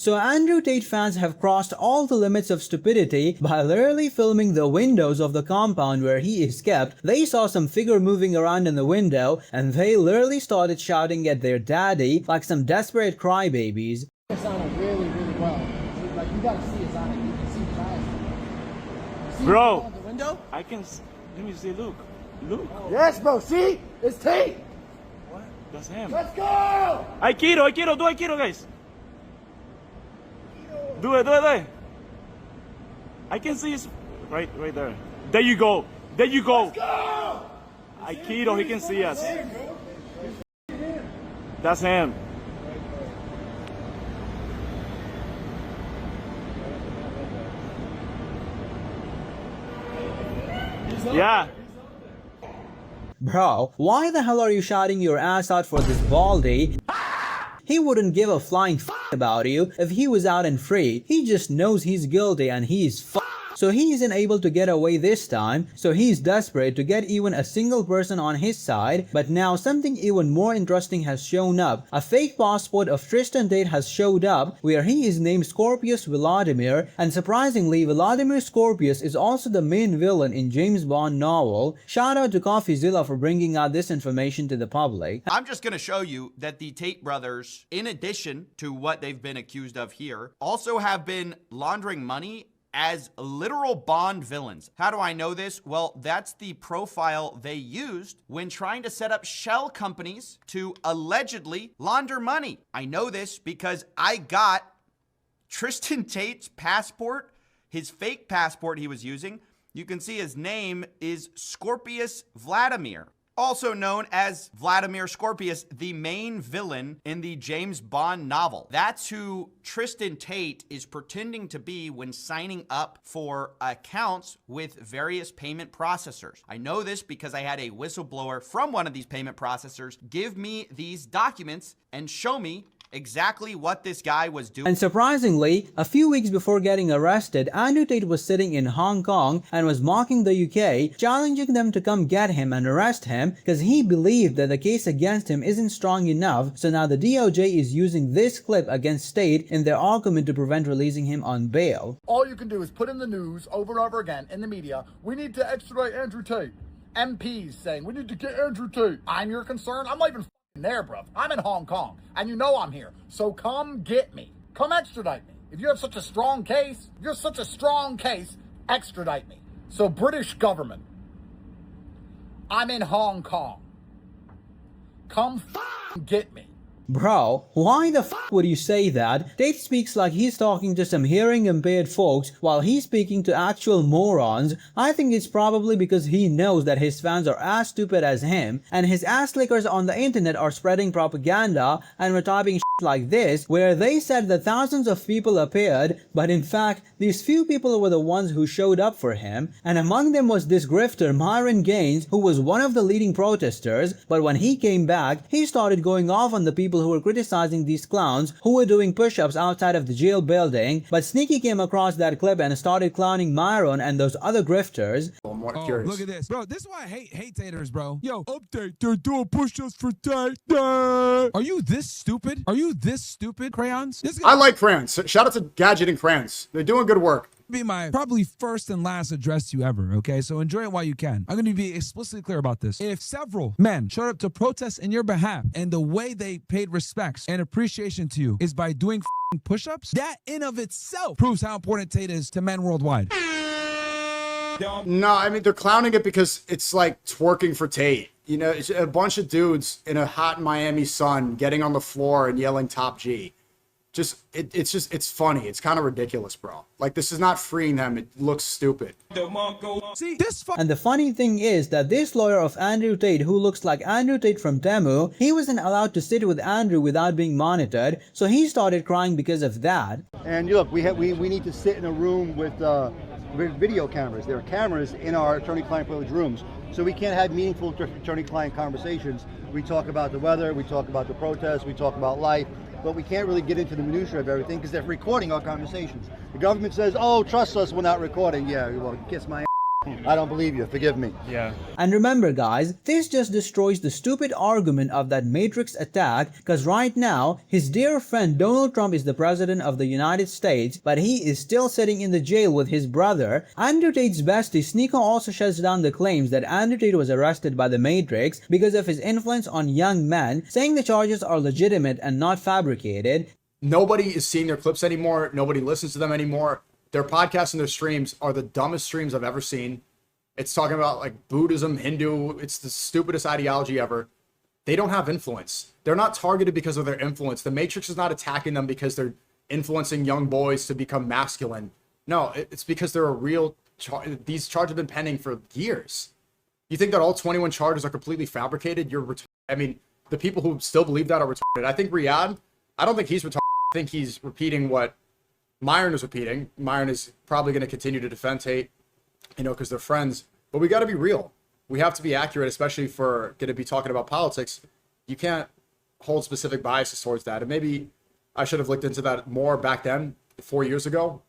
So Andrew Tate fans have crossed all the limits of stupidity by literally filming the windows of the compound where he is kept. They saw some figure moving around in the window and they literally started shouting at their daddy like some desperate crybabies. It's on it really, really well. Like, you gotta see his eye. You can see his eyes. See bro, him the window? I can. Let me see. Look. Yes, bro. See? It's Tate. What? That's him. Let's go! Aikido, do Aikido, guys. Do it. I can see his right there. There you go. Let's go! Aikido, he can see us. That's him. Yeah. Bro, why the hell are you shouting your ass out for this baldy? He wouldn't give a flying f about you if he was out and free. He just knows he's guilty and he's f. So he isn't able to get away this time, so he's desperate to get even a single person on his side. But now something even more interesting has shown up. A fake passport of Tristan Tate has showed up where he is named Scorpius Vladimir, and surprisingly Vladimir Scorpius is also the main villain in James Bond novel. Shout out to CoffeeZilla for bringing out this information to the public. I'm just going to show you that the Tate brothers, in addition to what they've been accused of here, also have been laundering money as literal Bond villains. How do I know this? Well, that's the profile they used when trying to set up shell companies to allegedly launder money. I know this because I got Tristan Tate's passport, his fake passport he was using. You can see his name is Scorpius Vladimir, also known as Vladimir Scorpius, the main villain in the James Bond novel. That's who Tristan Tate is pretending to be when signing up for accounts with various payment processors. I know this because I had a whistleblower from one of these payment processors give me these documents and show me exactly what this guy was doing. And surprisingly, a few weeks before getting arrested, Andrew Tate was sitting in Hong Kong and was mocking the UK, challenging them to come get him and arrest him because he believed that the case against him isn't strong enough. So now the DOJ is using this clip against Tate in their argument to prevent releasing him on bail. All you can do is put in the news over and over again in the media, we need to extradite Andrew Tate. MPs saying, we need to get Andrew Tate. I'm your concern? I'm not even there, bruv. I'm in Hong Kong, and you know I'm here. So come get me. Come extradite me. If you have such a strong case, extradite me. So British government, I'm in Hong Kong. Come get me. Bro, why the f would you say that? Tate speaks like he's talking to some hearing impaired folks while he's speaking to actual morons. I think it's probably because he knows that his fans are as stupid as him, and his ass lickers on the internet are spreading propaganda and were typing shit like this, where they said that thousands of people appeared, but in fact, these few people were the ones who showed up for him, and among them was this grifter Myron Gaines, who was one of the leading protesters, but when he came back, he started going off on the people who were criticizing these clowns who were doing push-ups outside of the jail building. But Sneaky came across that clip and started clowning Myron and those other grifters. I'm curious. Look at this, bro. This is why I hate taters, bro. Yo, update. They're doing push-ups for Tate. Are you this stupid? Crayons? I like crayons. Shout out to Gadget and Crayons. They're doing good work. Be my probably first and last address to you ever, okay? So enjoy it while you can. I'm going to be explicitly clear about this. If several men showed up to protest in your behalf and the way they paid respects and appreciation to you is by doing push-ups, that in of itself proves how important Tate is to men worldwide. No, I mean, they're clowning it because it's like twerking for Tate. You know, it's a bunch of dudes in a hot Miami sun getting on the floor and yelling top G. It's funny. It's kind of ridiculous, bro. Like, this is not freeing them. It looks stupid. See, this and the funny thing is that this lawyer of Andrew Tate, who looks like Andrew Tate from Temu, he wasn't allowed to sit with Andrew without being monitored, so he started crying because of that. And look, we need to sit in a room with video cameras. There are cameras in our attorney-client privilege rooms, so we can't have meaningful attorney-client conversations. We talk about the weather, we talk about the protests, we talk about life, but we can't really get into the minutia of everything because they're recording our conversations. The government says, oh, trust us, we're not recording. Yeah, well, kiss my ass. I don't believe you. Forgive me. Yeah. And remember guys, this just destroys the stupid argument of that Matrix attack, because right now, his dear friend Donald Trump is the president of the United States, but he is still sitting in the jail with his brother. Andrew Tate's bestie Sneako also shuts down the claims that Andrew Tate was arrested by the Matrix because of his influence on young men, saying the charges are legitimate and not fabricated. Nobody is seeing their clips anymore. Nobody listens to them anymore. Their podcasts and their streams are the dumbest streams I've ever seen. It's talking about like Buddhism, Hindu. It's the stupidest ideology ever. They don't have influence. They're not targeted because of their influence. The Matrix is not attacking them because they're influencing young boys to become masculine. No, it's because they're a real these charges have been pending for years. You think that all 21 charges are completely fabricated? You're retarded. I mean, the people who still believe that are retarded. I think Riyadh, I don't think he's retarded. I think he's repeating what Myron is repeating. Myron is probably going to continue to defend Tate, you know, because they're friends. But we got to be real. We have to be accurate, especially if we're going to be talking about politics. You can't hold specific biases towards that. And maybe I should have looked into that more back then, 4 years ago.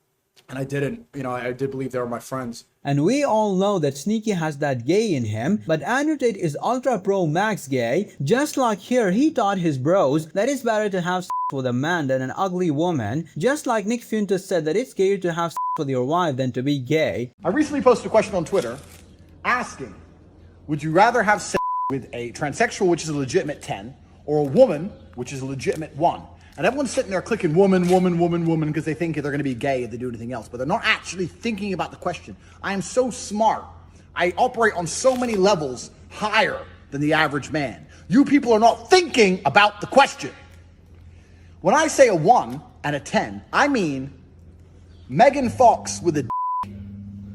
And I didn't. You know, I did believe they were my friends. And we all know that Sneaky has that gay in him, but Andrew Tate is ultra pro max gay. Just like here, he taught his bros that it's better to have sex with a man than an ugly woman. Just like Nick Fuentes said that it's gayer to have sex with your wife than to be gay. I recently posted a question on Twitter asking, would you rather have sex with a transsexual, which is a legitimate 10, or a woman, which is a legitimate 1? And everyone's sitting there clicking woman, woman, woman, woman, because they think they're going to be gay if they do anything else. But they're not actually thinking about the question. I am so smart. I operate on so many levels higher than the average man. You people are not thinking about the question. When I say a 1 and a 10, I mean Megan Fox with a d,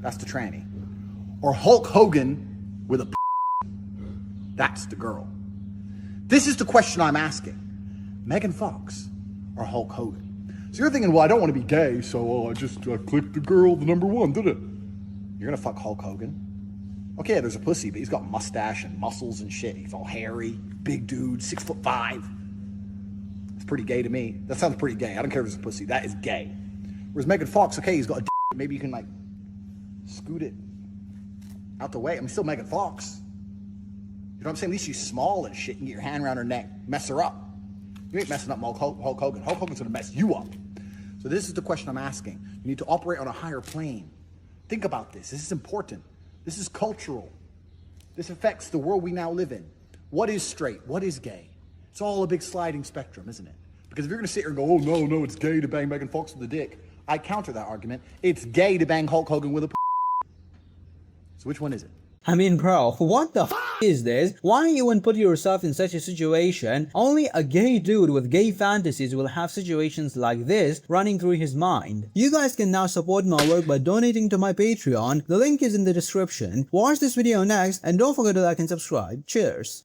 that's the tranny. Or Hulk Hogan with a p, that's the girl. This is the question I'm asking. Megan Fox or Hulk Hogan? So you're thinking, well, I don't want to be gay, so I just clicked the girl, the number 1, did it? You're gonna fuck Hulk Hogan? Okay, there's a pussy, but he's got mustache and muscles and shit. He's all hairy, big dude, 6'5". It's pretty gay to me. That sounds pretty gay. I don't care if it's a pussy. That is gay. Whereas Megan Fox, okay, he's got a d, maybe you can like scoot it out the way. I mean, still Megan Fox. You know what I'm saying? At least she's small and shit. You can get your hand around her neck, mess her up. You ain't messing up Hulk Hogan. Hulk Hogan's gonna mess you up. So this is the question I'm asking. You need to operate on a higher plane. Think about this. This is important. This is cultural. This affects the world we now live in. What is straight? What is gay? It's all a big sliding spectrum, isn't it? Because if you're gonna sit here and go, oh no, it's gay to bang Megan Fox with a dick, I counter that argument. It's gay to bang Hulk Hogan with a. So which one is it? I mean, bro, what the f is this? Why even put yourself in such a situation? Only a gay dude with gay fantasies will have situations like this running through his mind. You guys can now support my work by donating to my Patreon. The link is in the description. Watch this video next and don't forget to like and subscribe. Cheers.